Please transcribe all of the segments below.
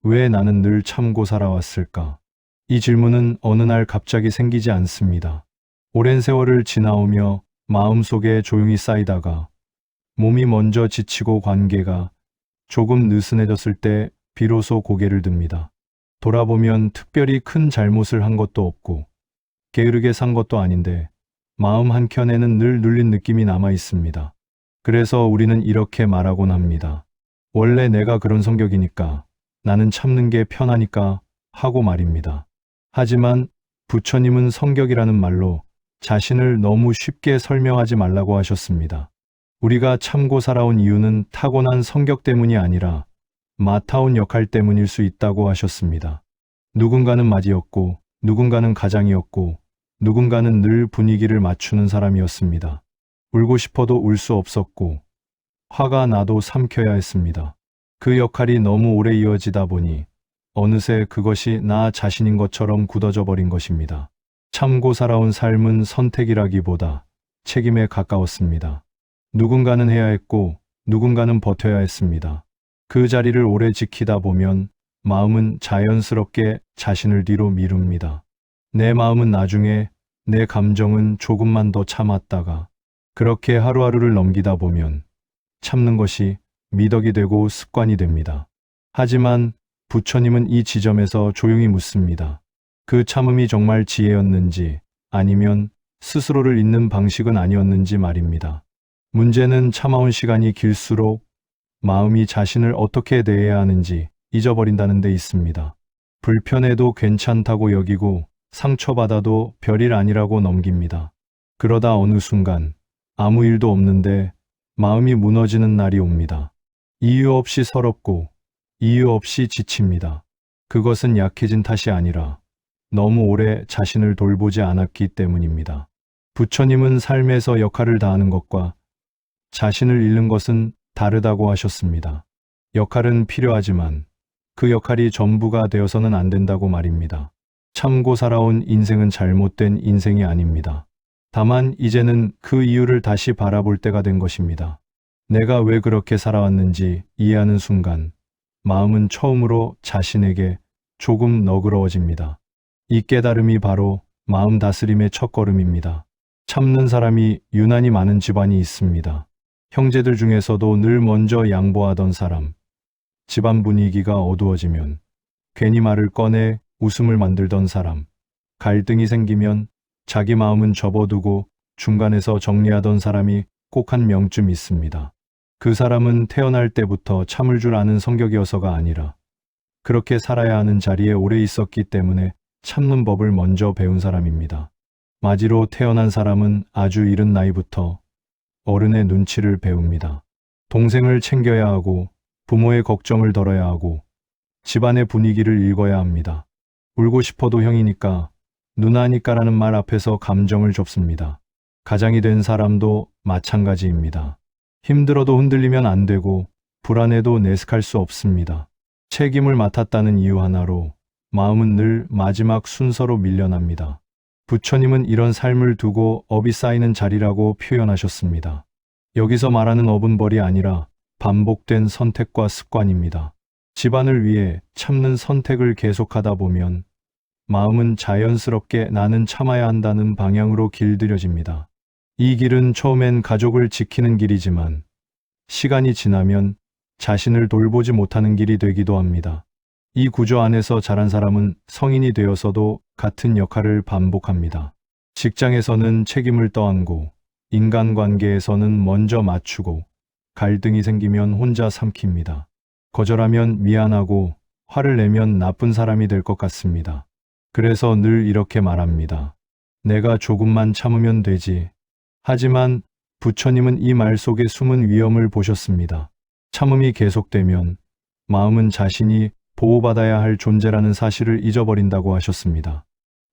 왜 나는 늘 참고 살아왔을까? 이 질문은 어느 날 갑자기 생기지 않습니다. 오랜 세월을 지나오며 마음속에 조용히 쌓이다가 몸이 먼저 지치고 관계가 조금 느슨해졌을 때 비로소 고개를 듭니다. 돌아보면 특별히 큰 잘못을 한 것도 없고 게으르게 산 것도 아닌데 마음 한켠에는 늘 눌린 느낌이 남아 있습니다. 그래서 우리는 이렇게 말하곤 합니다. 원래 내가 그런 성격이니까, 나는 참는 게 편하니까 하고 말입니다. 하지만 부처님은 성격이라는 말로 자신을 너무 쉽게 설명하지 말라고 하셨습니다. 우리가 참고 살아온 이유는 타고난 성격 때문이 아니라 맡아온 역할 때문일 수 있다고 하셨습니다. 누군가는 맏이었고, 누군가는 가장이었고, 누군가는 늘 분위기를 맞추는 사람이었습니다. 울고 싶어도 울 수 없었고, 화가 나도 삼켜야 했습니다. 그 역할이 너무 오래 이어지다 보니 어느새 그것이 나 자신인 것처럼 굳어져 버린 것입니다. 참고 살아온 삶은 선택이라기보다 책임에 가까웠습니다. 누군가는 해야 했고, 누군가는 버텨야 했습니다. 그 자리를 오래 지키다 보면 마음은 자연스럽게 자신을 뒤로 미룹니다. 내 마음은 나중에, 내 감정은 조금만 더 참았다가, 그렇게 하루하루를 넘기다 보면 참는 것이 미덕이 되고 습관이 됩니다. 하지만 부처님은 이 지점에서 조용히 묻습니다. 그 참음이 정말 지혜였는지 아니면 스스로를 잇는 방식은 아니었는지 말입니다. 문제는 참아온 시간이 길수록 마음이 자신을 어떻게 대해야 하는지 잊어버린다는 데 있습니다. 불편해도 괜찮다고 여기고 상처받아도 별일 아니라고 넘깁니다. 그러다 어느 순간 아무 일도 없는데 마음이 무너지는 날이 옵니다. 이유 없이 서럽고 이유 없이 지칩니다. 그것은 약해진 탓이 아니라 너무 오래 자신을 돌보지 않았기 때문입니다. 부처님은 삶에서 역할을 다하는 것과 자신을 잃는 것은 다르다고 하셨습니다. 역할은 필요하지만 그 역할이 전부가 되어서는 안 된다고 말입니다. 참고 살아온 인생은 잘못된 인생이 아닙니다. 다만 이제는 그 이유를 다시 바라볼 때가 된 것입니다. 내가 왜 그렇게 살아왔는지 이해하는 순간 마음은 처음으로 자신에게 조금 너그러워집니다. 이 깨달음이 바로 마음 다스림의 첫걸음입니다. 참는 사람이 유난히 많은 집안이 있습니다. 형제들 중에서도 늘 먼저 양보하던 사람, 집안 분위기가 어두워지면 괜히 말을 꺼내 웃음을 만들던 사람, 갈등이 생기면 자기 마음은 접어두고 중간에서 정리하던 사람이 꼭 한 명쯤 있습니다. 그 사람은 태어날 때부터 참을 줄 아는 성격이어서가 아니라 그렇게 살아야 하는 자리에 오래 있었기 때문에 참는 법을 먼저 배운 사람입니다. 마지로 태어난 사람은 아주 이른 나이부터 어른의 눈치를 배웁니다. 동생을 챙겨야 하고 부모의 걱정을 덜어야 하고 집안의 분위기를 읽어야 합니다. 울고 싶어도 형이니까 누나니까라는 말 앞에서 감정을 좁습니다. 가장이 된 사람도 마찬가지입니다. 힘들어도 흔들리면 안 되고 불안해도 내색할 수 없습니다. 책임을 맡았다는 이유 하나로 마음은 늘 마지막 순서로 밀려납니다. 부처님은 이런 삶을 두고 업이 쌓이는 자리라고 표현하셨습니다. 여기서 말하는 업은 벌이 아니라 반복된 선택과 습관입니다. 집안을 위해 참는 선택을 계속하다 보면 마음은 자연스럽게 나는 참아야 한다는 방향으로 길들여집니다. 이 길은 처음엔 가족을 지키는 길이지만 시간이 지나면 자신을 돌보지 못하는 길이 되기도 합니다. 이 구조 안에서 자란 사람은 성인이 되어서도 같은 역할을 반복합니다. 직장에서는 책임을 떠안고 인간관계에서는 먼저 맞추고 갈등이 생기면 혼자 삼킵니다. 거절하면 미안하고 화를 내면 나쁜 사람이 될 것 같습니다. 그래서 늘 이렇게 말합니다. 내가 조금만 참으면 되지. 하지만 부처님은 이 말 속에 숨은 위험을 보셨습니다. 참음이 계속되면 마음은 자신이 보호받아야 할 존재라는 사실을 잊어버린다고 하셨습니다.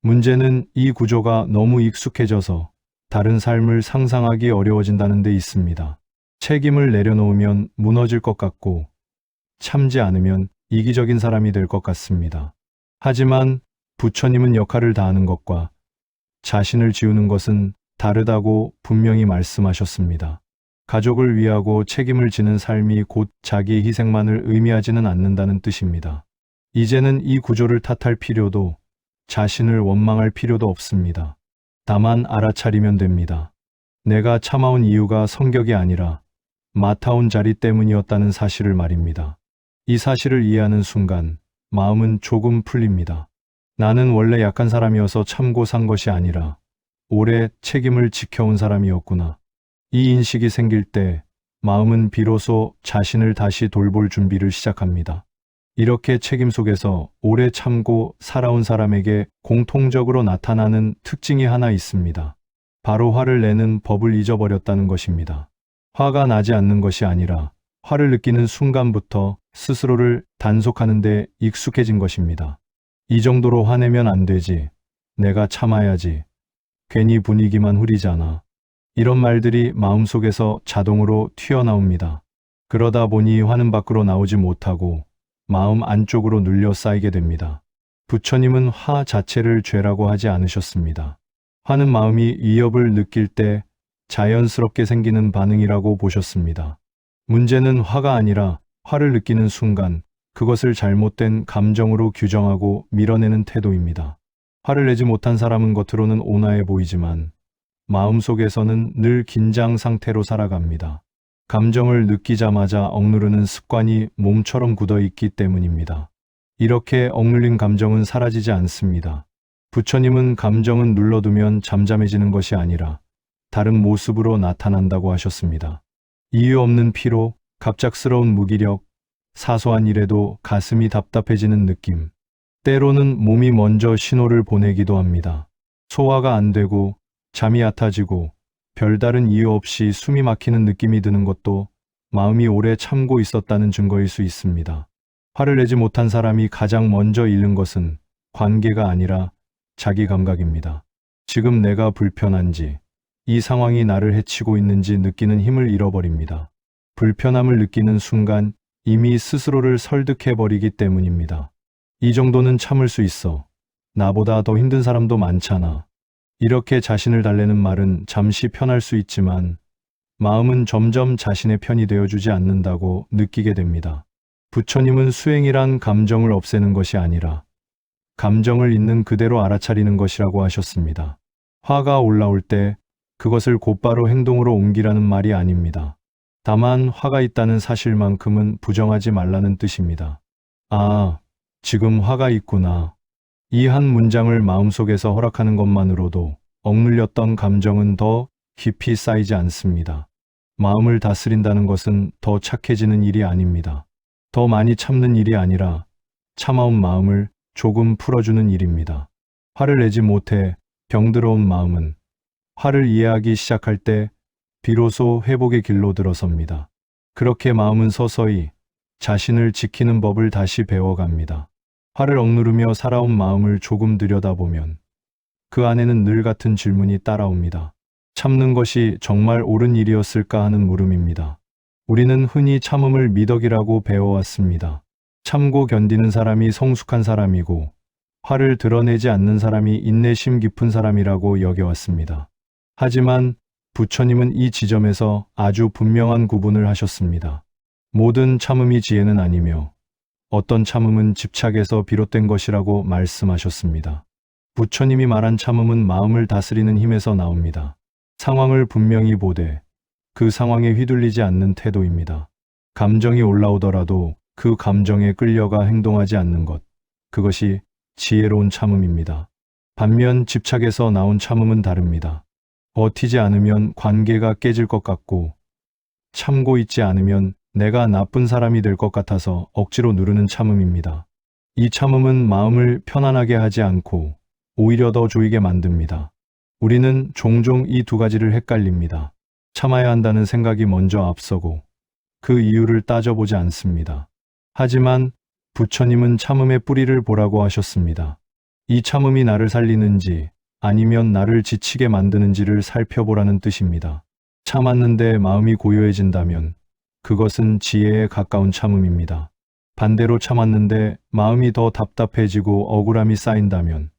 문제는 이 구조가 너무 익숙해져서 다른 삶을 상상하기 어려워진다는 데 있습니다. 책임을 내려놓으면 무너질 것 같고 참지 않으면 이기적인 사람이 될 것 같습니다. 하지만 부처님은 역할을 다하는 것과 자신을 지우는 것은 다르다고 분명히 말씀하셨습니다. 가족을 위하고 책임을 지는 삶이 곧 자기 희생만을 의미하지는 않는다는 뜻입니다. 이제는 이 구조를 탓할 필요도, 자신을 원망할 필요도 없습니다. 다만 알아차리면 됩니다. 내가 참아온 이유가 성격이 아니라 맡아온 자리 때문이었다는 사실을 말입니다. 이 사실을 이해하는 순간 마음은 조금 풀립니다. 나는 원래 약한 사람이어서 참고 산 것이 아니라 오래 책임을 지켜온 사람이었구나. 이 인식이 생길 때 마음은 비로소 자신을 다시 돌볼 준비를 시작합니다. 이렇게 책임 속에서 오래 참고 살아온 사람에게 공통적으로 나타나는 특징이 하나 있습니다. 바로 화를 내는 법을 잊어버렸다는 것입니다. 화가 나지 않는 것이 아니라 화를 느끼는 순간부터 스스로를 단속하는 데 익숙해진 것입니다. 이 정도로 화내면 안 되지. 내가 참아야지. 괜히 분위기만 흐리잖아. 이런 말들이 마음속에서 자동으로 튀어나옵니다. 그러다 보니 화는 밖으로 나오지 못하고 마음 안쪽으로 눌려 쌓이게 됩니다. 부처님은 화 자체를 죄라고 하지 않으셨습니다. 화는 마음이 위협을 느낄 때 자연스럽게 생기는 반응이라고 보셨습니다. 문제는 화가 아니라 화를 느끼는 순간 그것을 잘못된 감정으로 규정하고 밀어내는 태도입니다. 화를 내지 못한 사람은 겉으로는 온화해 보이지만 마음속에서는 늘 긴장 상태로 살아갑니다. 감정을 느끼자마자 억누르는 습관이 몸처럼 굳어있기 때문입니다. 이렇게 억눌린 감정은 사라지지 않습니다. 부처님은 감정은 눌러두면 잠잠해지는 것이 아니라 다른 모습으로 나타난다고 하셨습니다. 이유 없는 피로, 갑작스러운 무기력, 사소한 일에도 가슴이 답답해지는 느낌. 때로는 몸이 먼저 신호를 보내기도 합니다. 소화가 안 되고 잠이 얕아지고 별다른 이유 없이 숨이 막히는 느낌이 드는 것도 마음이 오래 참고 있었다는 증거일 수 있습니다. 화를 내지 못한 사람이 가장 먼저 잃는 것은 관계가 아니라 자기 감각입니다. 지금 내가 불편한지, 이 상황이 나를 해치고 있는지 느끼는 힘을 잃어버립니다. 불편함을 느끼는 순간 이미 스스로를 설득해버리기 때문입니다. 이 정도는 참을 수 있어. 나보다 더 힘든 사람도 많잖아. 이렇게 자신을 달래는 말은 잠시 편할 수 있지만 마음은 점점 자신의 편이 되어주지 않는다고 느끼게 됩니다. 부처님은 수행이란 감정을 없애는 것이 아니라 감정을 있는 그대로 알아차리는 것이라고 하셨습니다. 화가 올라올 때 그것을 곧바로 행동으로 옮기라는 말이 아닙니다. 다만 화가 있다는 사실만큼은 부정하지 말라는 뜻입니다. 아, 지금 화가 있구나. 이 한 문장을 마음속에서 허락하는 것만으로도 억눌렸던 감정은 더 깊이 쌓이지 않습니다. 마음을 다스린다는 것은 더 착해지는 일이 아닙니다. 더 많이 참는 일이 아니라 참아온 마음을 조금 풀어주는 일입니다. 화를 내지 못해 병들어온 마음은 화를 이해하기 시작할 때 비로소 회복의 길로 들어섭니다. 그렇게 마음은 서서히 자신을 지키는 법을 다시 배워갑니다. 화를 억누르며 살아온 마음을 조금 들여다보면 그 안에는 늘 같은 질문이 따라옵니다. 참는 것이 정말 옳은 일이었을까 하는 물음입니다. 우리는 흔히 참음을 미덕이라고 배워왔습니다. 참고 견디는 사람이 성숙한 사람이고 화를 드러내지 않는 사람이 인내심 깊은 사람이라고 여겨왔습니다. 하지만 부처님은 이 지점에서 아주 분명한 구분을 하셨습니다. 모든 참음이 지혜는 아니며 어떤 참음은 집착에서 비롯된 것이라고 말씀하셨습니다. 부처님이 말한 참음은 마음을 다스리는 힘에서 나옵니다. 상황을 분명히 보되 그 상황에 휘둘리지 않는 태도입니다. 감정이 올라오더라도 그 감정에 끌려가 행동하지 않는 것, 그것이 지혜로운 참음입니다. 반면 집착에서 나온 참음은 다릅니다. 버티지 않으면 관계가 깨질 것 같고 참고 있지 않으면 내가 나쁜 사람이 될 것 같아서 억지로 누르는 참음입니다. 이 참음은 마음을 편안하게 하지 않고 오히려 더 조이게 만듭니다. 우리는 종종 이 두 가지를 헷갈립니다. 참아야 한다는 생각이 먼저 앞서고 그 이유를 따져보지 않습니다. 하지만 부처님은 참음의 뿌리를 보라고 하셨습니다. 이 참음이 나를 살리는지 아니면 나를 지치게 만드는지를 살펴보라는 뜻입니다. 참았는데 마음이 고요해진다면 그것은 지혜에 가까운 참음입니다. 반대로 참았는데 마음이 더 답답해지고 억울함이 쌓인다면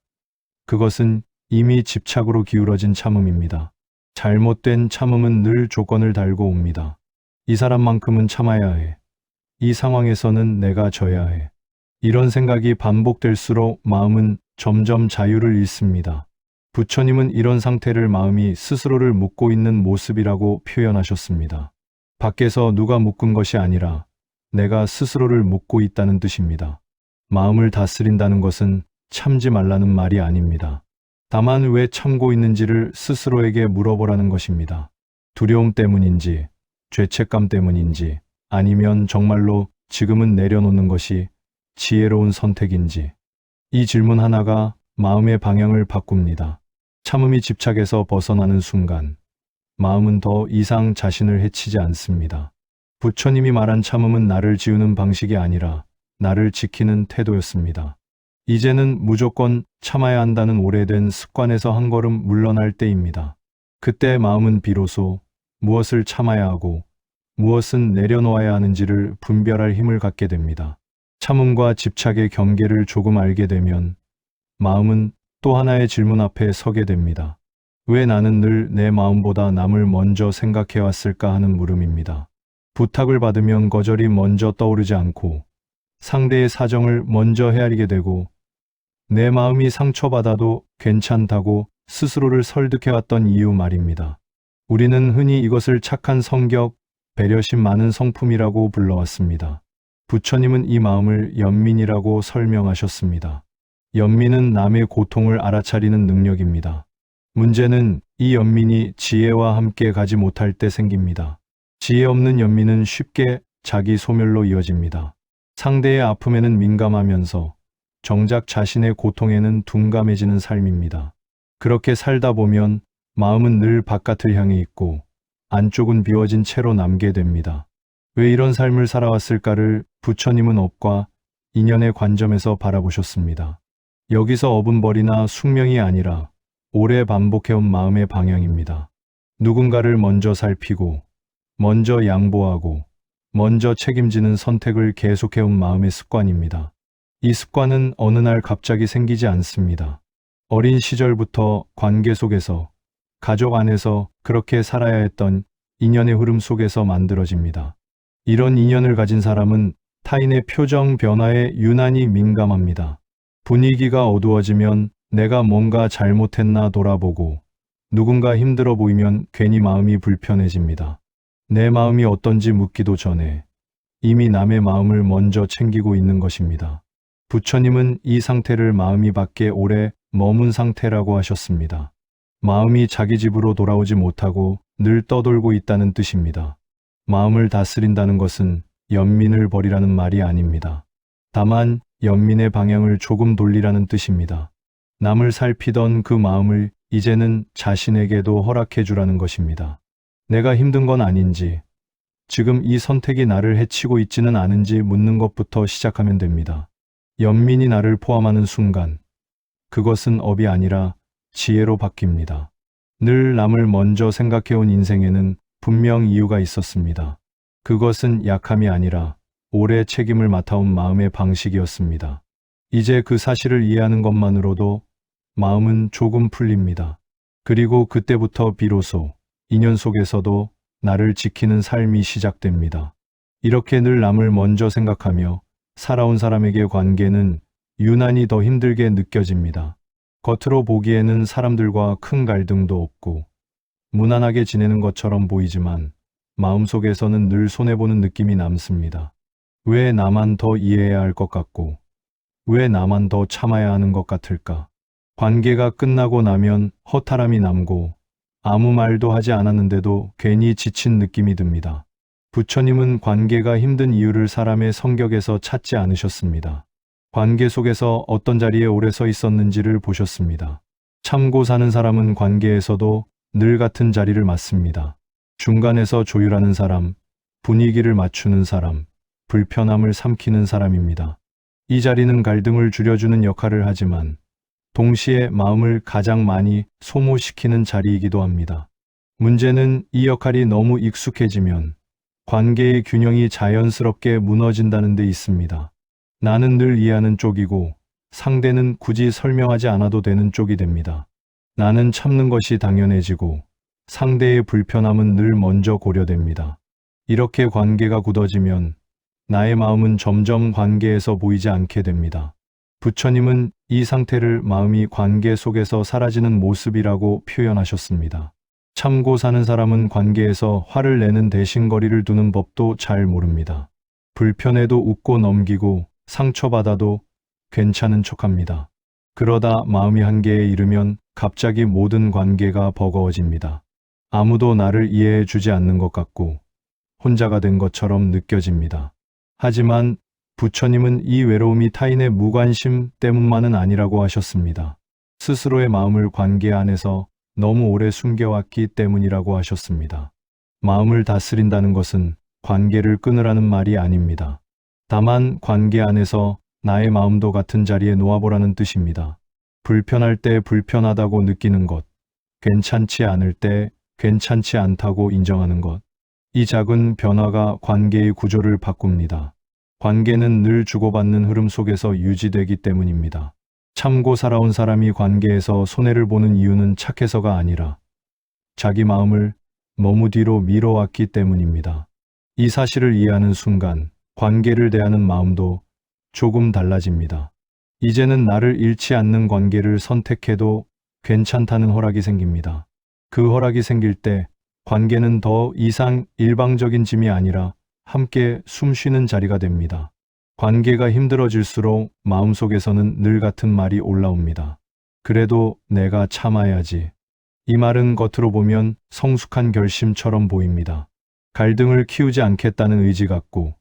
그것은 이미 집착으로 기울어진 참음입니다. 잘못된 참음은 늘 조건을 달고 옵니다. 이 사람만큼은 참아야 해. 이 상황에서는 내가 져야 해. 이런 생각이 반복될수록 마음은 점점 자유를 잃습니다. 부처님은 이런 상태를 마음이 스스로를 묶고 있는 모습이라고 표현하셨습니다. 밖에서 누가 묶은 것이 아니라 내가 스스로를 묶고 있다는 뜻입니다. 마음을 다스린다는 것은 참지 말라는 말이 아닙니다. 다만 왜 참고 있는지를 스스로에게 물어보라는 것입니다. 두려움 때문인지, 죄책감 때문인지, 아니면 정말로 지금은 내려놓는 것이 지혜로운 선택인지. 이 질문 하나가 마음의 방향을 바꿉니다. 참음이 집착에서 벗어나는 순간, 마음은 더 이상 자신을 해치지 않습니다. 부처님이 말한 참음은 나를 지우는 방식이 아니라 나를 지키는 태도였습니다. 이제는 무조건 참아야 한다는 오래된 습관에서 한 걸음 물러날 때입니다. 그때 마음은 비로소 무엇을 참아야 하고 무엇은 내려놓아야 하는지를 분별할 힘을 갖게 됩니다. 참음과 집착의 경계를 조금 알게 되면 마음은 또 하나의 질문 앞에 서게 됩니다. 왜 나는 늘 내 마음보다 남을 먼저 생각해 왔을까 하는 물음입니다. 부탁을 받으면 거절이 먼저 떠오르지 않고 상대의 사정을 먼저 헤아리게 되고 내 마음이 상처받아도 괜찮다고 스스로를 설득해왔던 이유 말입니다. 우리는 흔히 이것을 착한 성격, 배려심 많은 성품이라고 불러왔습니다. 부처님은 이 마음을 연민이라고 설명하셨습니다. 연민은 남의 고통을 알아차리는 능력입니다. 문제는 이 연민이 지혜와 함께 가지 못할 때 생깁니다. 지혜 없는 연민은 쉽게 자기 소멸로 이어집니다. 상대의 아픔에는 민감하면서 정작 자신의 고통에는 둔감해지는 삶입니다. 그렇게 살다 보면 마음은 늘 바깥을 향해 있고 안쪽은 비워진 채로 남게 됩니다. 왜 이런 삶을 살아왔을까를 부처님은 업과 인연의 관점에서 바라보셨습니다. 여기서 업은 벌이나 숙명이 아니라 오래 반복해온 마음의 방향입니다. 누군가를 먼저 살피고 먼저 양보하고 먼저 책임지는 선택을 계속해온 마음의 습관입니다. 이 습관은 어느 날 갑자기 생기지 않습니다. 어린 시절부터 관계 속에서, 가족 안에서 그렇게 살아야 했던 인연의 흐름 속에서 만들어집니다. 이런 인연을 가진 사람은 타인의 표정 변화에 유난히 민감합니다. 분위기가 어두워지면 내가 뭔가 잘못했나 돌아보고 누군가 힘들어 보이면 괜히 마음이 불편해집니다. 내 마음이 어떤지 묻기도 전에 이미 남의 마음을 먼저 챙기고 있는 것입니다. 부처님은 이 상태를 마음이 밖에 오래 머문 상태라고 하셨습니다. 마음이 자기 집으로 돌아오지 못하고 늘 떠돌고 있다는 뜻입니다. 마음을 다스린다는 것은 연민을 버리라는 말이 아닙니다. 다만 연민의 방향을 조금 돌리라는 뜻입니다. 남을 살피던 그 마음을 이제는 자신에게도 허락해 주라는 것입니다. 내가 힘든 건 아닌지, 지금 이 선택이 나를 해치고 있지는 않은지 묻는 것부터 시작하면 됩니다. 연민이 나를 포함하는 순간, 그것은 업이 아니라 지혜로 바뀝니다. 늘 남을 먼저 생각해온 인생에는 분명 이유가 있었습니다. 그것은 약함이 아니라 오래 책임을 맡아온 마음의 방식이었습니다. 이제 그 사실을 이해하는 것만으로도 마음은 조금 풀립니다. 그리고 그때부터 비로소 인연 속에서도 나를 지키는 삶이 시작됩니다. 이렇게 늘 남을 먼저 생각하며 살아온 사람에게 관계는 유난히 더 힘들게 느껴집니다. 겉으로 보기에는 사람들과 큰 갈등도 없고 무난하게 지내는 것처럼 보이지만 마음속에서는 늘 손해보는 느낌이 남습니다. 왜 나만 더 이해해야 할 것 같고 왜 나만 더 참아야 하는 것 같을까? 관계가 끝나고 나면 허탈함이 남고 아무 말도 하지 않았는데도 괜히 지친 느낌이 듭니다. 부처님은 관계가 힘든 이유를 사람의 성격에서 찾지 않으셨습니다. 관계 속에서 어떤 자리에 오래 서 있었는지를 보셨습니다. 참고 사는 사람은 관계에서도 늘 같은 자리를 맡습니다. 중간에서 조율하는 사람, 분위기를 맞추는 사람, 불편함을 삼키는 사람입니다. 이 자리는 갈등을 줄여주는 역할을 하지만 동시에 마음을 가장 많이 소모시키는 자리이기도 합니다. 문제는 이 역할이 너무 익숙해지면 관계의 균형이 자연스럽게 무너진다는 데 있습니다. 나는 늘 이해하는 쪽이고 상대는 굳이 설명하지 않아도 되는 쪽이 됩니다. 나는 참는 것이 당연해지고 상대의 불편함은 늘 먼저 고려됩니다. 이렇게 관계가 굳어지면 나의 마음은 점점 관계에서 보이지 않게 됩니다. 부처님은 이 상태를 마음이 관계 속에서 사라지는 모습이라고 표현하셨습니다. 참고 사는 사람은 관계에서 화를 내는 대신 거리를 두는 법도 잘 모릅니다. 불편해도 웃고 넘기고 상처받아도 괜찮은 척합니다. 그러다 마음이 한계에 이르면 갑자기 모든 관계가 버거워집니다. 아무도 나를 이해해 주지 않는 것 같고 혼자가 된 것처럼 느껴집니다. 하지만 부처님은 이 외로움이 타인의 무관심 때문만은 아니라고 하셨습니다. 스스로의 마음을 관계 안에서 너무 오래 숨겨왔기 때문이라고 하셨습니다. 마음을 다스린다는 것은 관계를 끊으라는 말이 아닙니다. 다만 관계 안에서 나의 마음도 같은 자리에 놓아보라는 뜻입니다. 불편할 때 불편하다고 느끼는 것, 괜찮지 않을 때 괜찮지 않다고 인정하는 것. 이 작은 변화가 관계의 구조를 바꿉니다. 관계는 늘 주고받는 흐름 속에서 유지되기 때문입니다. 참고 살아온 사람이 관계에서 손해를 보는 이유는 착해서가 아니라 자기 마음을 너무 뒤로 밀어왔기 때문입니다. 이 사실을 이해하는 순간 관계를 대하는 마음도 조금 달라집니다. 이제는 나를 잃지 않는 관계를 선택해도 괜찮다는 허락이 생깁니다. 그 허락이 생길 때 관계는 더 이상 일방적인 짐이 아니라 함께 숨쉬는 자리가 됩니다. 관계가 힘들어질수록 마음속에서는 늘 같은 말이 올라옵니다. 그래도 내가 참아야지. 이 말은 겉으로 보면 성숙한 결심처럼 보입니다. 갈등을 키우지 않겠다는 의지 같고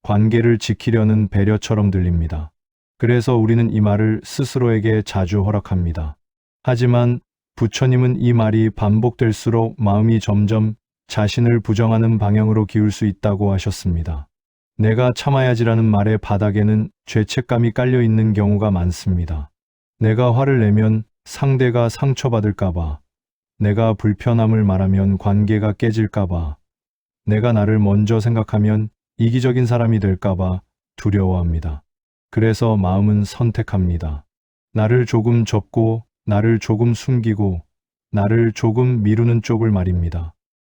관계를 지키려는 배려처럼 들립니다. 그래서 우리는 이 말을 스스로에게 자주 허락합니다. 하지만 부처님은 이 말이 반복될수록 마음이 점점 자신을 부정하는 방향으로 기울 수 있다고 하셨습니다. 내가 참아야지라는 말의 바닥에는 죄책감이 깔려 있는 경우가 많습니다. 내가 화를 내면 상대가 상처받을까봐, 내가 불편함을 말하면 관계가 깨질까봐, 내가 나를 먼저 생각하면 이기적인 사람이 될까봐 두려워합니다. 그래서 마음은 선택합니다. 나를 조금 접고, 나를 조금 숨기고, 나를 조금 미루는 쪽을 말입니다.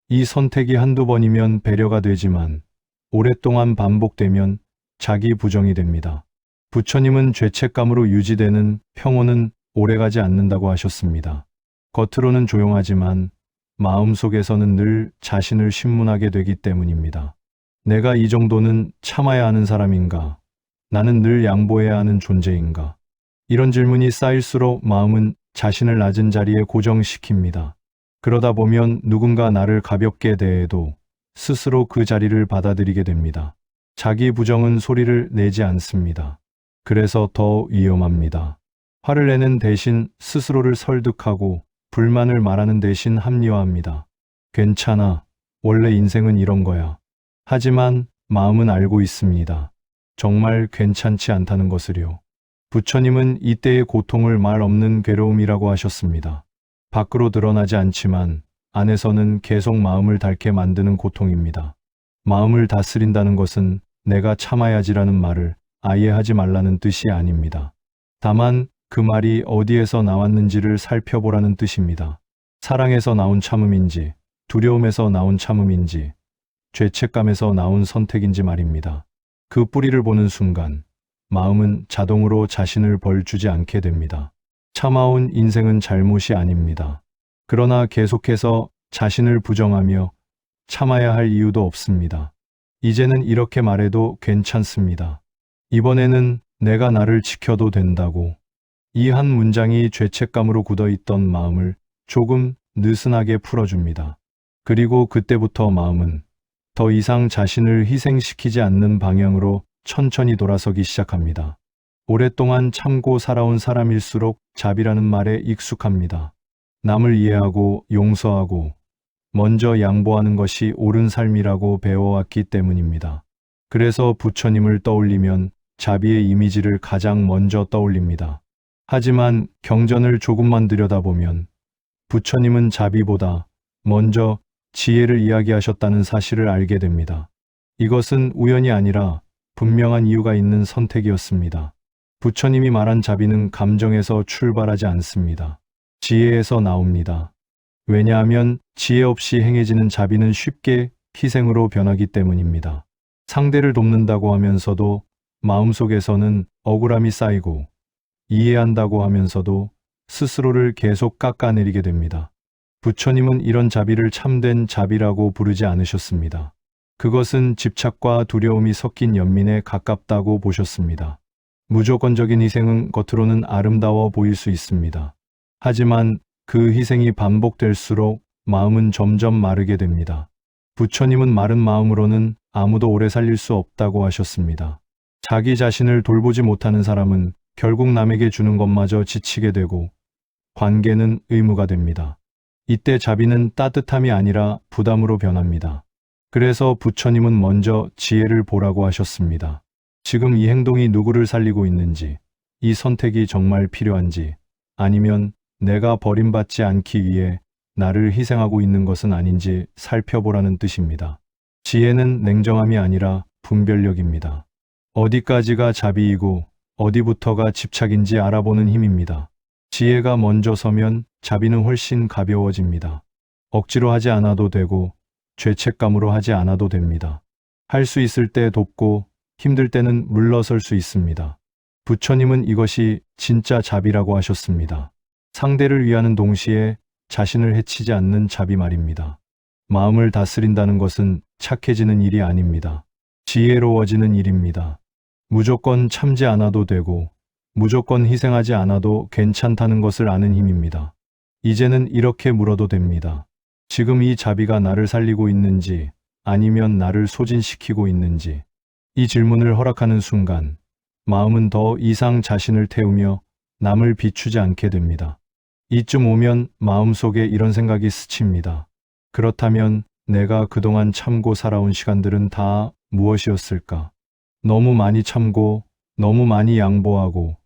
이 선택이 한두 번이면 배려가 되지만 오랫동안 반복되면 자기 부정이 됩니다. 부처님은 죄책감으로 유지되는 평온은 오래가지 않는다고 하셨습니다. 겉으로는 조용하지만 마음속에서는 늘 자신을 신문하게 되기 때문입니다. 내가 이 정도는 참아야 하는 사람인가? 나는 늘 양보해야 하는 존재인가? 이런 질문이 쌓일수록 마음은 자신을 낮은 자리에 고정시킵니다. 그러다 보면 누군가 나를 가볍게 대해도 스스로 그 자리를 받아들이게 됩니다. 자기 부정은 소리를 내지 않습니다. 그래서 더 위험합니다. 화를 내는 대신 스스로를 설득하고 불만을 말하는 대신 합리화합니다. 괜찮아. 원래 인생은 이런 거야. 하지만 마음은 알고 있습니다. 정말 괜찮지 않다는 것을요. 부처님은 이때의 고통을 말 없는 괴로움이라고 하셨습니다. 밖으로 드러나지 않지만 안에서는 계속 마음을 닳게 만드는 고통입니다. 마음을 다스린다는 것은 내가 참아야지라는 말을 아예 하지 말라는 뜻이 아닙니다. 다만 그 말이 어디에서 나왔는지를 살펴보라는 뜻입니다. 사랑에서 나온 참음인지, 두려움에서 나온 참음인지, 죄책감에서 나온 선택인지 말입니다. 그 뿌리를 보는 순간 마음은 자동으로 자신을 벌주지 않게 됩니다. 참아온 인생은 잘못이 아닙니다. 그러나 계속해서 자신을 부정하며 참아야 할 이유도 없습니다. 이제는 이렇게 말해도 괜찮습니다. 이번에는 내가 나를 지켜도 된다고. 이 한 문장이 죄책감으로 굳어있던 마음을 조금 느슨하게 풀어줍니다. 그리고 그때부터 마음은 더 이상 자신을 희생시키지 않는 방향으로 천천히 돌아서기 시작합니다. 오랫동안 참고 살아온 사람일수록 자비라는 말에 익숙합니다. 남을 이해하고 용서하고 먼저 양보하는 것이 옳은 삶이라고 배워왔기 때문입니다. 그래서 부처님을 떠올리면 자비의 이미지를 가장 먼저 떠올립니다. 하지만 경전을 조금만 들여다보면 부처님은 자비보다 먼저 지혜를 이야기하셨다는 사실을 알게 됩니다. 이것은 우연이 아니라 분명한 이유가 있는 선택이었습니다. 부처님이 말한 자비는 감정에서 출발하지 않습니다. 지혜에서 나옵니다. 왜냐하면 지혜 없이 행해지는 자비는 쉽게 희생으로 변하기 때문입니다. 상대를 돕는다고 하면서도 마음속에서는 억울함이 쌓이고 이해한다고 하면서도 스스로를 계속 깎아내리게 됩니다. 부처님은 이런 자비를 참된 자비라고 부르지 않으셨습니다. 그것은 집착과 두려움이 섞인 연민에 가깝다고 보셨습니다. 무조건적인 희생은 겉으로는 아름다워 보일 수 있습니다. 하지만 그 희생이 반복될수록 마음은 점점 마르게 됩니다. 부처님은 마른 마음으로는 아무도 오래 살릴 수 없다고 하셨습니다. 자기 자신을 돌보지 못하는 사람은 결국 남에게 주는 것마저 지치게 되고 관계는 의무가 됩니다. 이때 자비는 따뜻함이 아니라 부담으로 변합니다. 그래서 부처님은 먼저 지혜를 보라고 하셨습니다. 지금 이 행동이 누구를 살리고 있는지, 이 선택이 정말 필요한지, 아니면 내가 버림받지 않기 위해 나를 희생하고 있는 것은 아닌지 살펴보라는 뜻입니다. 지혜는 냉정함이 아니라 분별력입니다. 어디까지가 자비이고 어디부터가 집착인지 알아보는 힘입니다. 지혜가 먼저 서면 자비는 훨씬 가벼워집니다. 억지로 하지 않아도 되고 죄책감으로 하지 않아도 됩니다. 할 수 있을 때 돕고 힘들 때는 물러설 수 있습니다. 부처님은 이것이 진짜 자비라고 하셨습니다. 상대를 위하는 동시에 자신을 해치지 않는 자비 말입니다. 마음을 다스린다는 것은 착해지는 일이 아닙니다. 지혜로워지는 일입니다. 무조건 참지 않아도 되고 무조건 희생하지 않아도 괜찮다는 것을 아는 힘입니다. 이제는 이렇게 물어도 됩니다. 지금 이 자비가 나를 살리고 있는지 아니면 나를 소진시키고 있는지. 이 질문을 허락하는 순간 마음은 더 이상 자신을 태우며 남을 비추지 않게 됩니다. 이쯤 오면 마음속에 이런 생각이 스칩니다. 그렇다면 내가 그동안 참고 살아온 시간들은 다 무엇이었을까? 너무 많이 참고 너무 많이 양보하고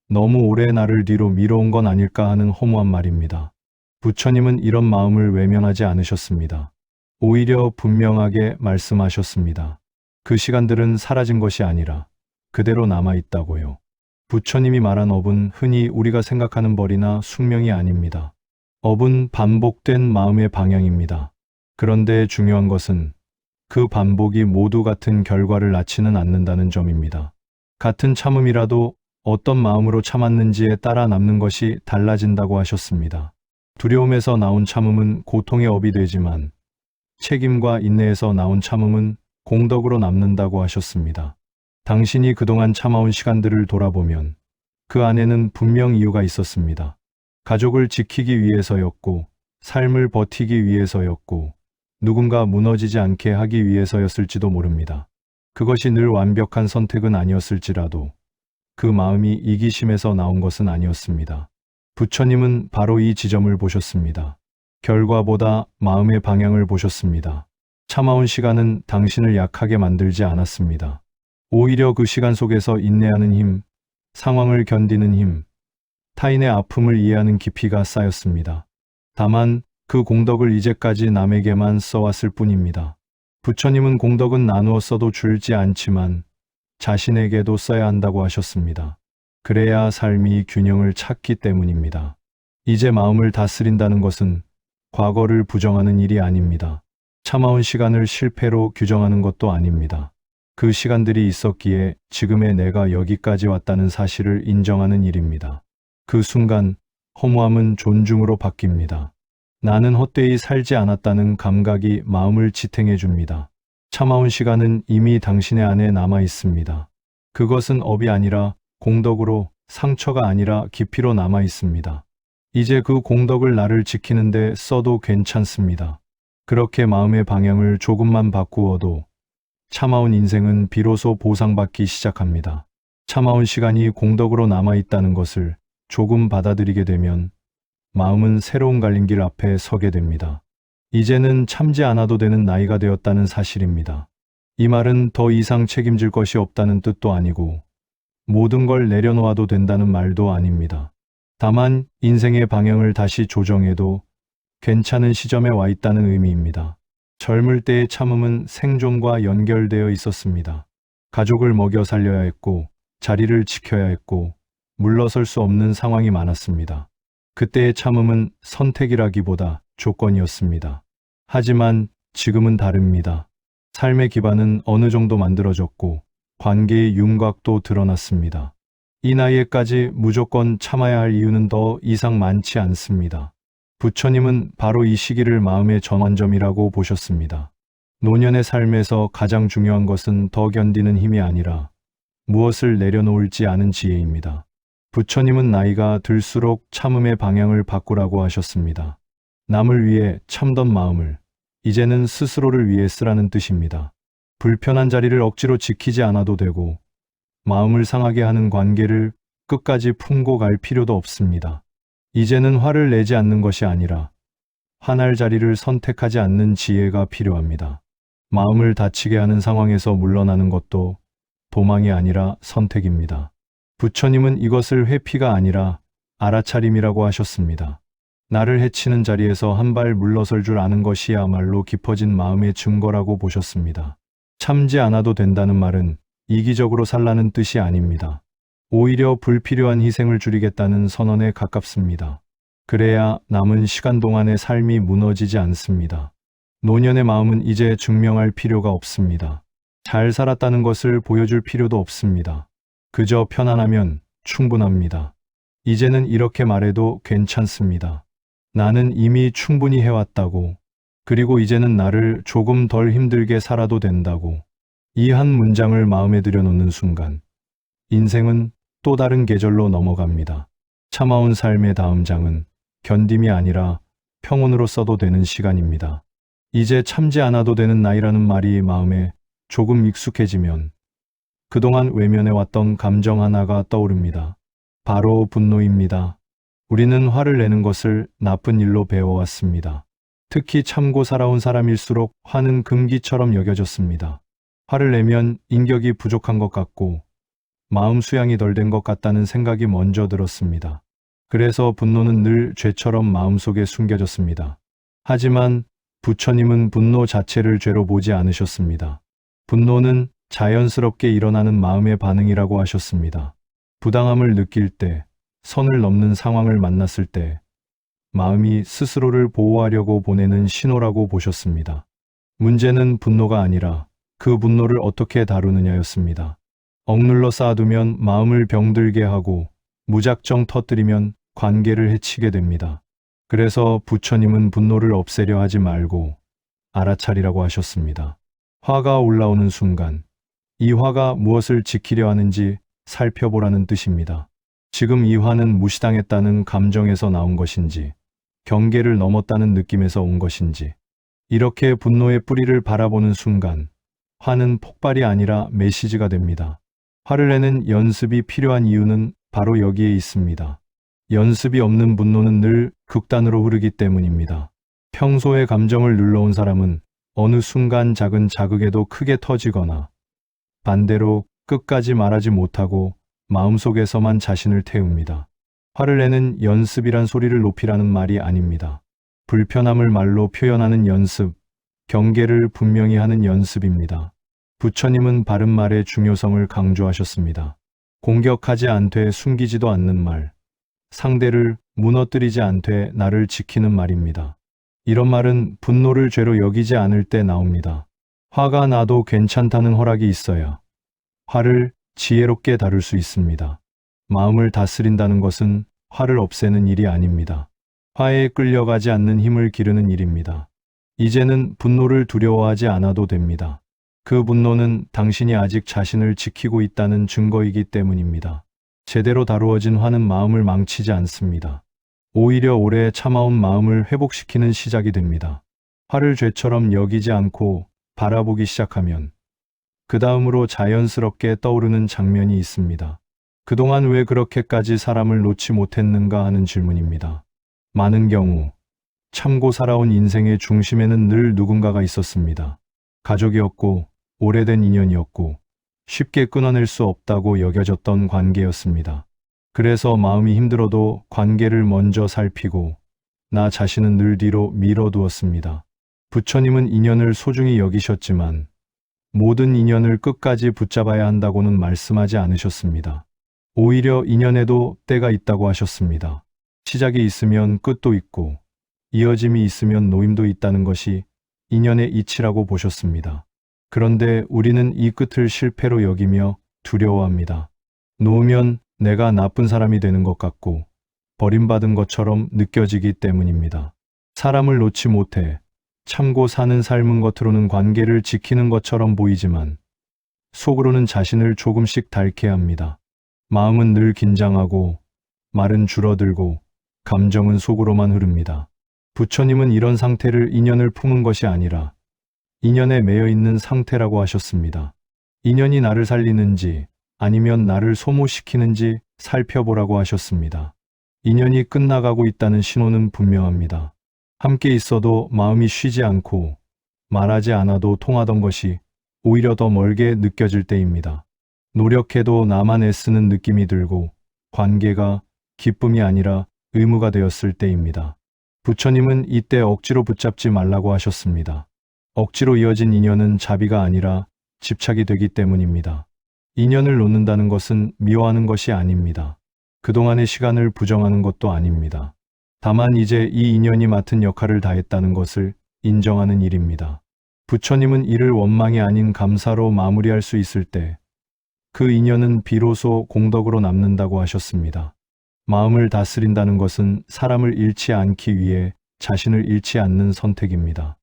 너무 오래 나를 뒤로 밀어온 건 아닐까 하는 허무한 말입니다. 부처님은 이런 마음을 외면하지 않으셨습니다. 오히려 분명하게 말씀하셨습니다. 그 시간들은 사라진 것이 아니라 그대로 남아있다고요. 부처님이 말한 업은 흔히 우리가 생각하는 벌이나 숙명이 아닙니다. 업은 반복된 마음의 방향입니다. 그런데 중요한 것은 그 반복이 모두 같은 결과를 낳지는 않는다는 점입니다. 같은 참음이라도 어떤 마음으로 참았는지에 따라 남는 것이 달라진다고 하셨습니다. 두려움에서 나온 참음은 고통의 업이 되지만 책임과 인내에서 나온 참음은 공덕으로 남는다고 하셨습니다. 당신이 그동안 참아온 시간들을 돌아보면 그 안에는 분명 이유가 있었습니다. 가족을 지키기 위해서였고, 삶을 버티기 위해서였고, 누군가 무너지지 않게 하기 위해서였을지도 모릅니다. 그것이 늘 완벽한 선택은 아니었을지라도 그 마음이 이기심에서 나온 것은 아니었습니다. 부처님은 바로 이 지점을 보셨습니다. 결과보다 마음의 방향을 보셨습니다. 참아온 시간은 당신을 약하게 만들지 않았습니다. 오히려 그 시간 속에서 인내하는 힘, 상황을 견디는 힘, 타인의 아픔을 이해하는 깊이가 쌓였습니다. 다만 그 공덕을 이제까지 남에게만 써왔을 뿐입니다. 부처님은 공덕은 나누어 써도 줄지 않지만 자신에게도 써야 한다고 하셨습니다. 그래야 삶이 균형을 찾기 때문입니다. 이제 마음을 다스린다는 것은 과거를 부정하는 일이 아닙니다. 참아온 시간을 실패로 규정하는 것도 아닙니다. 그 시간들이 있었기에 지금의 내가 여기까지 왔다는 사실을 인정하는 일입니다. 그 순간 허무함은 존중으로 바뀝니다. 나는 헛되이 살지 않았다는 감각이 마음을 지탱해 줍니다. 참아온 시간은 이미 당신의 안에 남아 있습니다. 그것은 업이 아니라 공덕으로, 상처가 아니라 깊이로 남아 있습니다. 이제 그 공덕을 나를 지키는데 써도 괜찮습니다. 그렇게 마음의 방향을 조금만 바꾸어도 참아온 인생은 비로소 보상받기 시작합니다. 참아온 시간이 공덕으로 남아있다는 것을 조금 받아들이게 되면 마음은 새로운 갈림길 앞에 서게 됩니다. 이제는 참지 않아도 되는 나이가 되었다는 사실입니다. 이 말은 더 이상 책임질 것이 없다는 뜻도 아니고 모든 걸 내려놓아도 된다는 말도 아닙니다. 다만 인생의 방향을 다시 조정해도 괜찮은 시점에 와 있다는 의미입니다. 젊을 때의 참음은 생존과 연결되어 있었습니다. 가족을 먹여 살려야 했고 자리를 지켜야 했고 물러설 수 없는 상황이 많았습니다. 그때의 참음은 선택이라기보다 조건이었습니다. 하지만 지금은 다릅니다. 삶의 기반은 어느 정도 만들어졌고 관계의 윤곽도 드러났습니다. 이 나이에까지 무조건 참아야 할 이유는 더 이상 많지 않습니다. 부처님은 바로 이 시기를 마음의 전환점이라고 보셨습니다. 노년의 삶에서 가장 중요한 것은 더 견디는 힘이 아니라 무엇을 내려놓을지 아는 지혜입니다. 부처님은 나이가 들수록 참음의 방향을 바꾸라고 하셨습니다. 남을 위해 참던 마음을 이제는 스스로를 위해 쓰라는 뜻입니다. 불편한 자리를 억지로 지키지 않아도 되고 마음을 상하게 하는 관계를 끝까지 품고 갈 필요도 없습니다. 이제는 화를 내지 않는 것이 아니라 화날 자리를 선택하지 않는 지혜가 필요합니다. 마음을 다치게 하는 상황에서 물러나는 것도 도망이 아니라 선택입니다. 부처님은 이것을 회피가 아니라 알아차림이라고 하셨습니다. 나를 해치는 자리에서 한 발 물러설 줄 아는 것이야말로 깊어진 마음의 증거라고 보셨습니다. 참지 않아도 된다는 말은 이기적으로 살라는 뜻이 아닙니다. 오히려 불필요한 희생을 줄이겠다는 선언에 가깝습니다. 그래야 남은 시간 동안의 삶이 무너지지 않습니다. 노년의 마음은 이제 증명할 필요가 없습니다. 잘 살았다는 것을 보여줄 필요도 없습니다. 그저 편안하면 충분합니다. 이제는 이렇게 말해도 괜찮습니다. 나는 이미 충분히 해왔다고, 그리고 이제는 나를 조금 덜 힘들게 살아도 된다고. 이 한 문장을 마음에 들여놓는 순간 인생은 또 다른 계절로 넘어갑니다. 참아온 삶의 다음 장은 견딤이 아니라 평온으로 써도 되는 시간입니다. 이제 참지 않아도 되는 나이라는 말이 마음에 조금 익숙해지면 그동안 외면해왔던 감정 하나가 떠오릅니다. 바로 분노입니다. 우리는 화를 내는 것을 나쁜 일로 배워왔습니다. 특히 참고 살아온 사람일수록 화는 금기처럼 여겨졌습니다. 화를 내면 인격이 부족한 것 같고 마음 수양이 덜 된 것 같다는 생각이 먼저 들었습니다. 그래서 분노는 늘 죄처럼 마음속에 숨겨졌습니다. 하지만 부처님은 분노 자체를 죄로 보지 않으셨습니다. 분노는 자연스럽게 일어나는 마음의 반응이라고 하셨습니다. 부당함을 느낄 때, 선을 넘는 상황을 만났을 때 마음이 스스로를 보호하려고 보내는 신호라고 보셨습니다. 문제는 분노가 아니라 그 분노를 어떻게 다루느냐였습니다. 억눌러 쌓아두면 마음을 병들게 하고 무작정 터뜨리면 관계를 해치게 됩니다. 그래서 부처님은 분노를 없애려 하지 말고 알아차리라고 하셨습니다. 화가 올라오는 순간 이 화가 무엇을 지키려 하는지 살펴보라는 뜻입니다. 지금 이 화는 무시당했다는 감정에서 나온 것인지 경계를 넘었다는 느낌에서 온 것인지, 이렇게 분노의 뿌리를 바라보는 순간 화는 폭발이 아니라 메시지가 됩니다. 화를 내는 연습이 필요한 이유는 바로 여기에 있습니다. 연습이 없는 분노는 늘 극단으로 흐르기 때문입니다. 평소에 감정을 눌러온 사람은 어느 순간 작은 자극에도 크게 터지거나 반대로 끝까지 말하지 못하고 마음속에서만 자신을 태웁니다. 화를 내는 연습이란 소리를 높이라는 말이 아닙니다. 불편함을 말로 표현하는 연습, 경계를 분명히 하는 연습입니다. 부처님은 바른 말의 중요성을 강조하셨습니다. 공격하지 않되 숨기지도 않는 말, 상대를 무너뜨리지 않되 나를 지키는 말입니다. 이런 말은 분노를 죄로 여기지 않을 때 나옵니다. 화가 나도 괜찮다는 허락이 있어야 화를 지혜롭게 다룰 수 있습니다. 마음을 다스린다는 것은 화를 없애는 일이 아닙니다. 화에 끌려가지 않는 힘을 기르는 일입니다. 이제는 분노를 두려워하지 않아도 됩니다. 그 분노는 당신이 아직 자신을 지키고 있다는 증거이기 때문입니다. 제대로 다루어진 화는 마음을 망치지 않습니다. 오히려 오래 참아온 마음을 회복시키는 시작이 됩니다. 화를 죄처럼 여기지 않고 바라보기 시작하면 그 다음으로 자연스럽게 떠오르는 장면이 있습니다. 그동안 왜 그렇게까지 사람을 놓지 못했는가 하는 질문입니다. 많은 경우 참고 살아온 인생의 중심에는 늘 누군가가 있었습니다. 가족이었고 오래된 인연이었고 쉽게 끊어낼 수 없다고 여겨졌던 관계였습니다. 그래서 마음이 힘들어도 관계를 먼저 살피고 나 자신은 늘 뒤로 밀어두었습니다. 부처님은 인연을 소중히 여기셨지만 모든 인연을 끝까지 붙잡아야 한다고는 말씀하지 않으셨습니다. 오히려 인연에도 때가 있다고 하셨습니다. 시작이 있으면 끝도 있고 이어짐이 있으면 노임도 있다는 것이 인연의 이치라고 보셨습니다. 그런데 우리는 이 끝을 실패로 여기며 두려워합니다. 놓으면 내가 나쁜 사람이 되는 것 같고 버림받은 것처럼 느껴지기 때문입니다. 사람을 놓지 못해 참고 사는 삶은 겉으로는 관계를 지키는 것처럼 보이지만 속으로는 자신을 조금씩 닳게 합니다. 마음은 늘 긴장하고 말은 줄어들고 감정은 속으로만 흐릅니다. 부처님은 이런 상태를 인연을 품은 것이 아니라 인연에 매여 있는 상태라고 하셨습니다. 인연이 나를 살리는지 아니면 나를 소모시키는지 살펴보라고 하셨습니다. 인연이 끝나가고 있다는 신호는 분명합니다. 함께 있어도 마음이 쉬지 않고 말하지 않아도 통하던 것이 오히려 더 멀게 느껴질 때입니다. 노력해도 나만 애쓰는 느낌이 들고 관계가 기쁨이 아니라 의무가 되었을 때입니다. 부처님은 이때 억지로 붙잡지 말라고 하셨습니다. 억지로 이어진 인연은 자비가 아니라 집착이 되기 때문입니다. 인연을 놓는다는 것은 미워하는 것이 아닙니다. 그동안의 시간을 부정하는 것도 아닙니다. 다만 이제 이 인연이 맡은 역할을 다했다는 것을 인정하는 일입니다. 부처님은 이를 원망이 아닌 감사로 마무리할 수 있을 때 그 인연은 비로소 공덕으로 남는다고 하셨습니다. 마음을 다스린다는 것은 사람을 잃지 않기 위해 자신을 잃지 않는 선택입니다.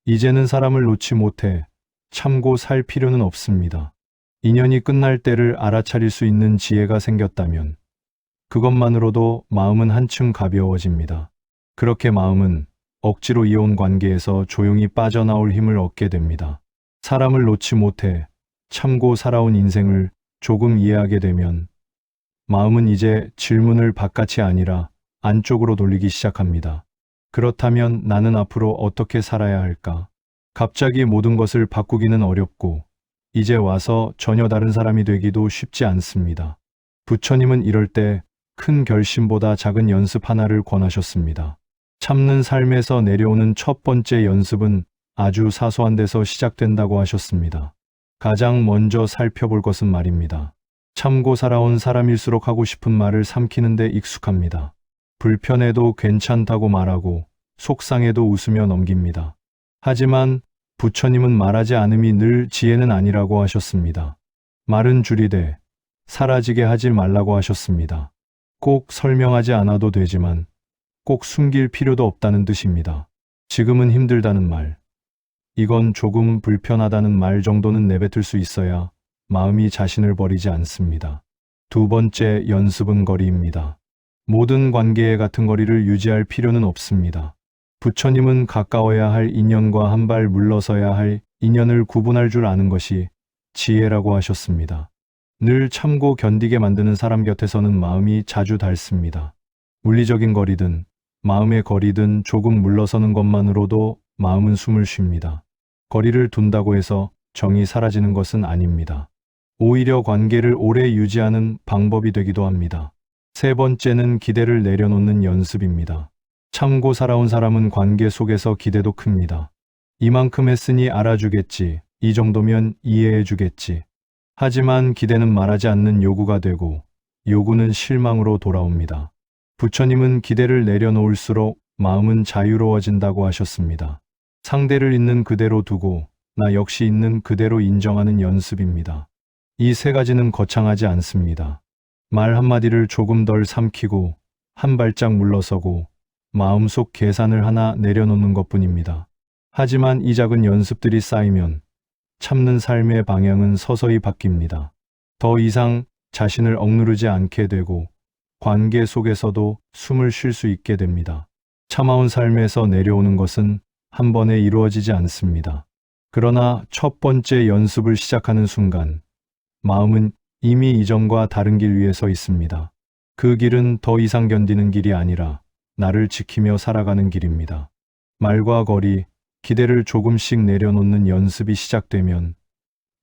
이제는 사람을 놓지 못해 참고 살 필요는 없습니다. 인연이 끝날 때를 알아차릴 수 있는 지혜가 생겼다면 그것만으로도 마음은 한층 가벼워집니다. 그렇게 마음은 억지로 이어온 관계에서 조용히 빠져나올 힘을 얻게 됩니다. 사람을 놓지 못해 참고 살아온 인생을 조금 이해하게 되면 마음은 이제 질문을 바깥이 아니라 안쪽으로 돌리기 시작합니다. 그렇다면 나는 앞으로 어떻게 살아야 할까? 갑자기 모든 것을 바꾸기는 어렵고 이제 와서 전혀 다른 사람이 되기도 쉽지 않습니다. 부처님은 이럴 때 큰 결심보다 작은 연습 하나를 권하셨습니다. 참는 삶에서 내려오는 첫 번째 연습은 아주 사소한 데서 시작된다고 하셨습니다. 가장 먼저 살펴볼 것은 말입니다. 참고 살아온 사람일수록 하고 싶은 말을 삼키는 데 익숙합니다. 불편해도 괜찮다고 말하고 속상해도 웃으며 넘깁니다. 하지만 부처님은 말하지 않음이 늘 지혜는 아니라고 하셨습니다. 말은 줄이되 사라지게 하지 말라고 하셨습니다. 꼭 설명하지 않아도 되지만 꼭 숨길 필요도 없다는 뜻입니다. 지금은 힘들다는 말, 이건 조금 불편하다는 말 정도는 내뱉을 수 있어야 마음이 자신을 버리지 않습니다. 두 번째 연습은 거리입니다. 모든 관계에 같은 거리를 유지할 필요는 없습니다. 부처님은 가까워야 할 인연과 한 발 물러서야 할 인연을 구분할 줄 아는 것이 지혜라고 하셨습니다. 늘 참고 견디게 만드는 사람 곁에서는 마음이 자주 닳습니다. 물리적인 거리든 마음의 거리든 조금 물러서는 것만으로도 마음은 숨을 쉽니다. 거리를 둔다고 해서 정이 사라지는 것은 아닙니다. 오히려 관계를 오래 유지하는 방법이 되기도 합니다. 세 번째는 기대를 내려놓는 연습입니다. 참고 살아온 사람은 관계 속에서 기대도 큽니다. 이만큼 했으니 알아주겠지, 이 정도면 이해해주겠지. 하지만 기대는 말하지 않는 요구가 되고 요구는 실망으로 돌아옵니다. 부처님은 기대를 내려놓을수록 마음은 자유로워진다고 하셨습니다. 상대를 있는 그대로 두고 나 역시 있는 그대로 인정하는 연습입니다. 이 세 가지는 거창하지 않습니다. 말 한마디를 조금 덜 삼키고 한 발짝 물러서고 마음속 계산을 하나 내려놓는 것뿐입니다. 하지만 이 작은 연습들이 쌓이면 참는 삶의 방향은 서서히 바뀝니다. 더 이상 자신을 억누르지 않게 되고 관계 속에서도 숨을 쉴 수 있게 됩니다. 참아온 삶에서 내려오는 것은 한 번에 이루어지지 않습니다. 그러나 첫 번째 연습을 시작하는 순간 마음은 이미 이전과 다른 길 위에 서 있습니다. 그 길은 더 이상 견디는 길이 아니라 나를 지키며 살아가는 길입니다. 말과 거리, 기대를 조금씩 내려놓는 연습이 시작되면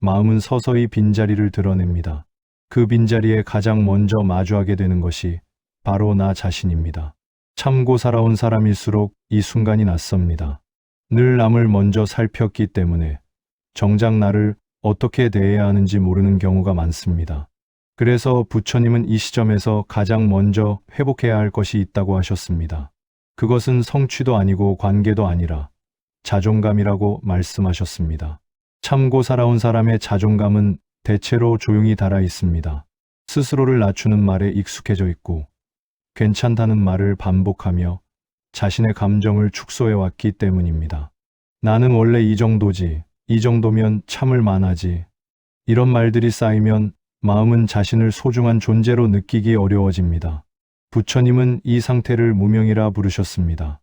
마음은 서서히 빈자리를 드러냅니다. 그 빈자리에 가장 먼저 마주하게 되는 것이 바로 나 자신입니다. 참고 살아온 사람일수록 이 순간이 낯섭니다. 늘 남을 먼저 살폈기 때문에 정작 나를 어떻게 대해야 하는지 모르는 경우가 많습니다. 그래서 부처님은 이 시점에서 가장 먼저 회복해야 할 것이 있다고 하셨습니다. 그것은 성취도 아니고 관계도 아니라 자존감이라고 말씀하셨습니다. 참고 살아온 사람의 자존감은 대체로 조용히 달아 있습니다. 스스로를 낮추는 말에 익숙해져 있고 괜찮다는 말을 반복하며 자신의 감정을 축소해 왔기 때문입니다. 나는 원래 이 정도지, 이 정도면 참을 만하지. 이런 말들이 쌓이면 마음은 자신을 소중한 존재로 느끼기 어려워집니다. 부처님은 이 상태를 무명이라 부르셨습니다.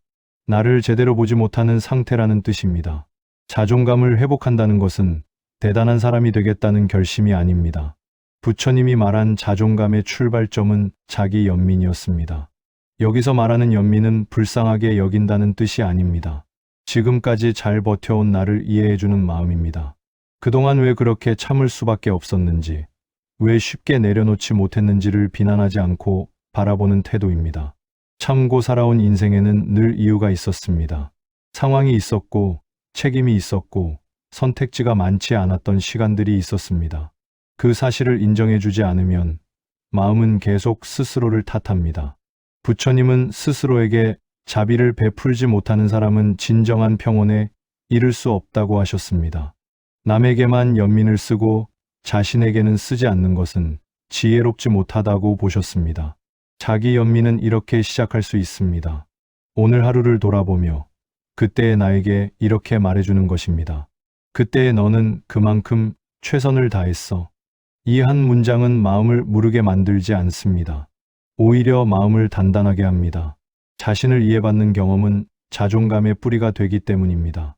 나를 제대로 보지 못하는 상태라는 뜻입니다. 자존감을 회복한다는 것은 대단한 사람이 되겠다는 결심이 아닙니다. 부처님이 말한 자존감의 출발점은 자기 연민이었습니다. 여기서 말하는 연민은 불쌍하게 여긴다는 뜻이 아닙니다. 지금까지 잘 버텨온 나를 이해해주는 마음입니다. 그동안 왜 그렇게 참을 수밖에 없었는지, 왜 쉽게 내려놓지 못했는지를 비난하지 않고 바라보는 태도입니다. 참고 살아온 인생에는 늘 이유가 있었습니다. 상황이 있었고, 책임이 있었고, 선택지가 많지 않았던 시간들이 있었습니다. 그 사실을 인정해주지 않으면 마음은 계속 스스로를 탓합니다. 부처님은 스스로에게 자비를 베풀지 못하는 사람은 진정한 평온에 이를 수 없다고 하셨습니다. 남에게만 연민을 쓰고 자신에게는 쓰지 않는 것은 지혜롭지 못하다고 보셨습니다. 자기 연민은 이렇게 시작할 수 있습니다. 오늘 하루를 돌아보며 그때의 나에게 이렇게 말해주는 것입니다. 그때의 너는 그만큼 최선을 다했어. 이 한 문장은 마음을 무르게 만들지 않습니다. 오히려 마음을 단단하게 합니다. 자신을 이해받는 경험은 자존감의 뿌리가 되기 때문입니다.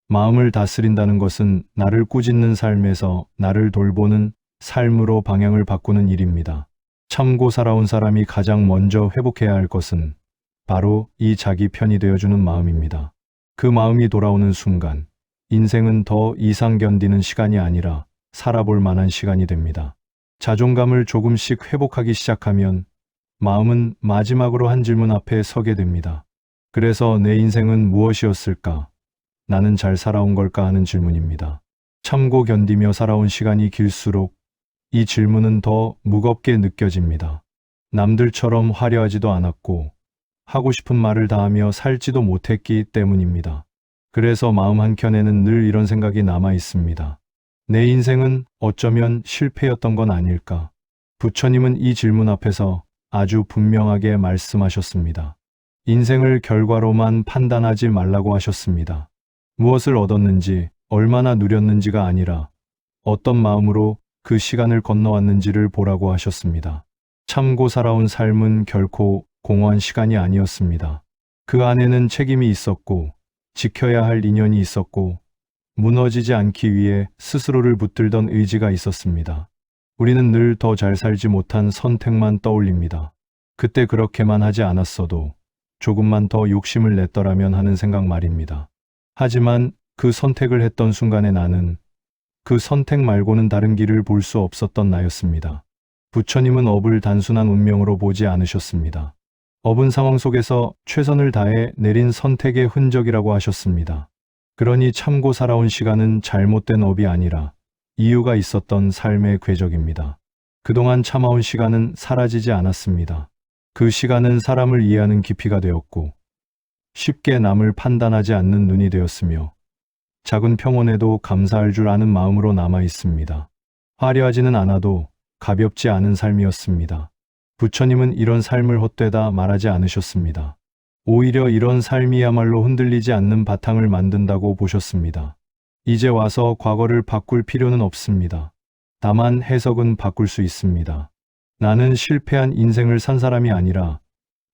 마음을 다스린다는 것은 나를 꾸짖는 삶에서 나를 돌보는 삶으로 방향을 바꾸는 일입니다. 참고 살아온 사람이 가장 먼저 회복해야 할 것은 바로 이 자기 편이 되어주는 마음입니다. 그 마음이 돌아오는 순간 인생은 더 이상 견디는 시간이 아니라 살아볼 만한 시간이 됩니다. 자존감을 조금씩 회복하기 시작하면 마음은 마지막으로 한 질문 앞에 서게 됩니다. 그래서 내 인생은 무엇이었을까? 나는 잘 살아온 걸까 하는 질문입니다. 참고 견디며 살아온 시간이 길수록 이 질문은 더 무겁게 느껴집니다. 남들처럼 화려하지도 않았고 하고 싶은 말을 다 하며 살지도 못했기 때문입니다. 그래서 마음 한켠에는 늘 이런 생각이 남아 있습니다. 내 인생은 어쩌면 실패였던 건 아닐까? 부처님은 이 질문 앞에서 아주 분명하게 말씀하셨습니다. 인생을 결과로만 판단하지 말라고 하셨습니다. 무엇을 얻었는지, 얼마나 누렸는지가 아니라 어떤 마음으로 그 시간을 건너왔는지를 보라고 하셨습니다. 참고 살아온 삶은 결코 공허한 시간이 아니었습니다. 그 안에는 책임이 있었고, 지켜야 할 인연이 있었고, 무너지지 않기 위해 스스로를 붙들던 의지가 있었습니다. 우리는 늘 더 잘 살지 못한 선택만 떠올립니다. 그때 그렇게만 하지 않았어도 조금만 더 욕심을 냈더라면 하는 생각 말입니다. 하지만 그 선택을 했던 순간에 나는 그 선택 말고는 다른 길을 볼 수 없었던 나였습니다. 부처님은 업을 단순한 운명으로 보지 않으셨습니다. 업은 상황 속에서 최선을 다해 내린 선택의 흔적이라고 하셨습니다. 그러니 참고 살아온 시간은 잘못된 업이 아니라 이유가 있었던 삶의 궤적입니다. 그동안 참아온 시간은 사라지지 않았습니다. 그 시간은 사람을 이해하는 깊이가 되었고 쉽게 남을 판단하지 않는 눈이 되었으며 작은 평온에도 감사할 줄 아는 마음으로 남아 있습니다. 화려하지는 않아도 가볍지 않은 삶이었습니다. 부처님은 이런 삶을 헛되다 말하지 않으셨습니다. 오히려 이런 삶이야말로 흔들리지 않는 바탕을 만든다고 보셨습니다. 이제 와서 과거를 바꿀 필요는 없습니다. 다만 해석은 바꿀 수 있습니다. 나는 실패한 인생을 산 사람이 아니라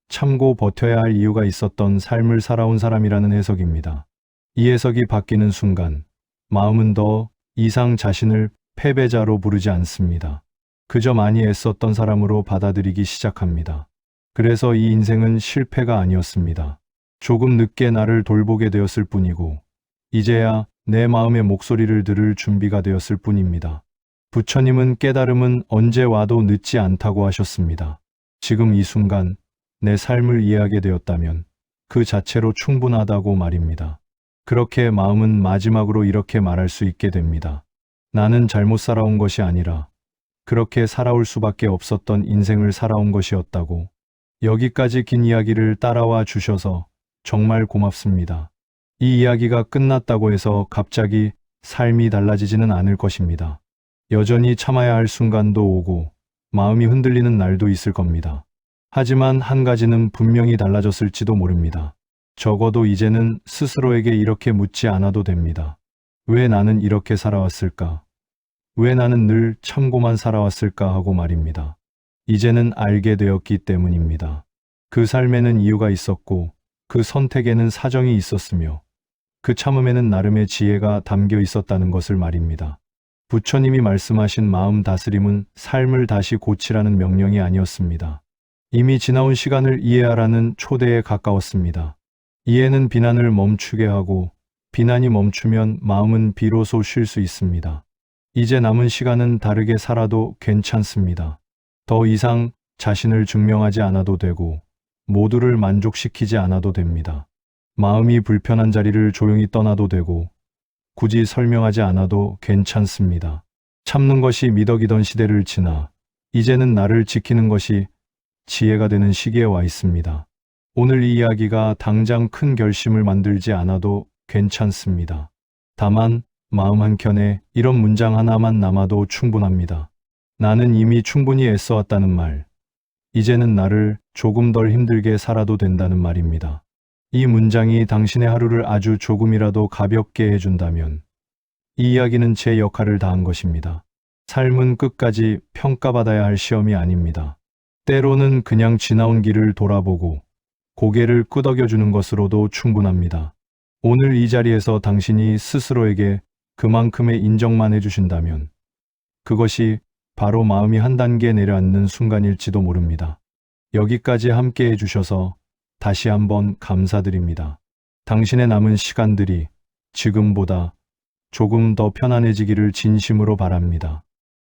참고 버텨야 할 이유가 있었던 삶을 살아온 사람이라는 해석입니다. 이 해석이 바뀌는 순간 마음은 더 이상 자신을 패배자로 부르지 않습니다. 그저 많이 애썼던 사람으로 받아들이기 시작합니다. 그래서 이 인생은 실패가 아니었습니다. 조금 늦게 나를 돌보게 되었을 뿐이고 이제야 내 마음의 목소리를 들을 준비가 되었을 뿐입니다. 부처님은 깨달음은 언제 와도 늦지 않다고 하셨습니다. 지금 이 순간 내 삶을 이해하게 되었다면 그 자체로 충분하다고 말입니다. 그렇게 마음은 마지막으로 이렇게 말할 수 있게 됩니다. 나는 잘못 살아온 것이 아니라 그렇게 살아올 수밖에 없었던 인생을 살아온 것이었다고. 여기까지 긴 이야기를 따라와 주셔서 정말 고맙습니다. 이 이야기가 끝났다고 해서 갑자기 삶이 달라지지는 않을 것입니다. 여전히 참아야 할 순간도 오고 마음이 흔들리는 날도 있을 겁니다. 하지만 한 가지는 분명히 달라졌을지도 모릅니다. 적어도 이제는 스스로에게 이렇게 묻지 않아도 됩니다. 왜 나는 이렇게 살아왔을까? 왜 나는 늘 참고만 살아왔을까 하고 말입니다. 이제는 알게 되었기 때문입니다. 그 삶에는 이유가 있었고 그 선택에는 사정이 있었으며 그 참음에는 나름의 지혜가 담겨 있었다는 것을 말입니다. 부처님이 말씀하신 마음 다스림은 삶을 다시 고치라는 명령이 아니었습니다. 이미 지나온 시간을 이해하라는 초대에 가까웠습니다. 이해는 비난을 멈추게 하고 비난이 멈추면 마음은 비로소 쉴 수 있습니다. 이제 남은 시간은 다르게 살아도 괜찮습니다. 더 이상 자신을 증명하지 않아도 되고 모두를 만족시키지 않아도 됩니다. 마음이 불편한 자리를 조용히 떠나도 되고 굳이 설명하지 않아도 괜찮습니다. 참는 것이 미덕이던 시대를 지나 이제는 나를 지키는 것이 지혜가 되는 시기에 와 있습니다. 오늘 이 이야기가 당장 큰 결심을 만들지 않아도 괜찮습니다. 다만 마음 한켠에 이런 문장 하나만 남아도 충분합니다. 나는 이미 충분히 애써왔다는 말. 이제는 나를 조금 덜 힘들게 살아도 된다는 말입니다. 이 문장이 당신의 하루를 아주 조금이라도 가볍게 해준다면 이 이야기는 제 역할을 다한 것입니다. 삶은 끝까지 평가받아야 할 시험이 아닙니다. 때로는 그냥 지나온 길을 돌아보고 고개를 끄덕여주는 것으로도 충분합니다. 오늘 이 자리에서 당신이 스스로에게 그만큼의 인정만 해주신다면 그것이 바로 마음이 한 단계 내려앉는 순간일지도 모릅니다. 여기까지 함께 해주셔서 다시 한번 감사드립니다. 당신의 남은 시간들이 지금보다 조금 더 편안해지기를 진심으로 바랍니다.